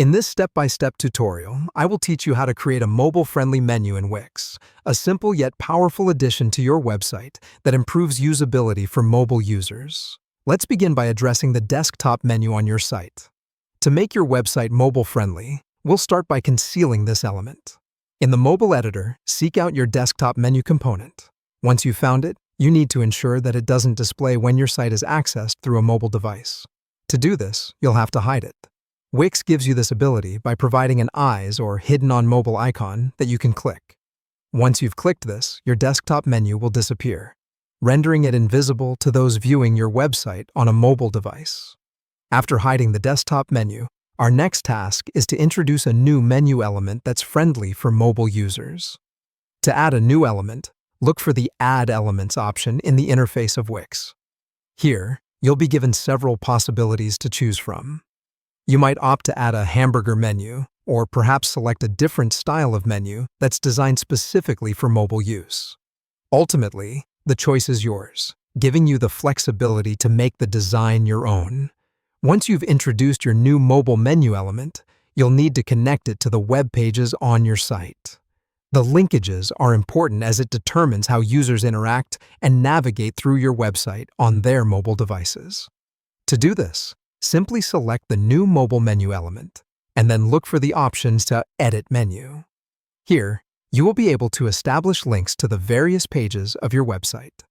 In this step-by-step tutorial, I will teach you how to create a mobile-friendly menu in Wix, a simple yet powerful addition to your website that improves usability for mobile users. Let's begin by addressing the desktop menu on your site. To make your website mobile-friendly, we'll start by concealing this element. In the mobile editor, seek out your desktop menu component. Once you've found it, you need to ensure that it doesn't display when your site is accessed through a mobile device. To do this, you'll have to hide it. Wix gives you this ability by providing an eyes or hidden on mobile icon that you can click. Once you've clicked this, your desktop menu will disappear, rendering it invisible to those viewing your website on a mobile device. After hiding the desktop menu, our next task is to introduce a new menu element that's friendly for mobile users. To add a new element, look for the Add Elements option in the interface of Wix. Here, you'll be given several possibilities to choose from. You might opt to add a hamburger menu, or perhaps select a different style of menu that's designed specifically for mobile use. Ultimately, the choice is yours, giving you the flexibility to make the design your own. Once you've introduced your new mobile menu element, you'll need to connect it to the web pages on your site. The linkages are important as it determines how users interact and navigate through your website on their mobile devices. To do this, simply select the new mobile menu element, and then look for the options to Edit Menu. Here, you will be able to establish links to the various pages of your website.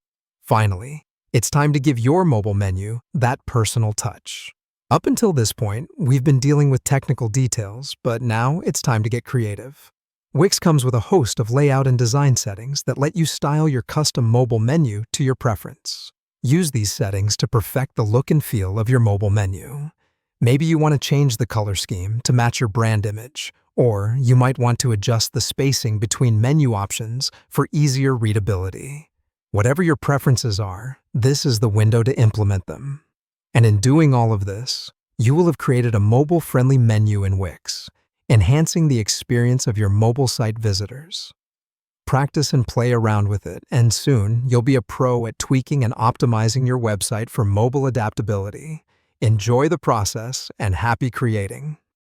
Finally, it's time to give your mobile menu that personal touch. Up until this point, we've been dealing with technical details, but now it's time to get creative. Wix comes with a host of layout and design settings that let you style your custom mobile menu to your preference. Use these settings to perfect the look and feel of your mobile menu. Maybe you want to change the color scheme to match your brand image, or you might want to adjust the spacing between menu options for easier readability. Whatever your preferences are, this is the window to implement them. And in doing all of this, you will have created a mobile-friendly menu in Wix, enhancing the experience of your mobile site visitors. Practice and play around with it, and soon you'll be a pro at tweaking and optimizing your website for mobile adaptability. Enjoy the process and happy creating!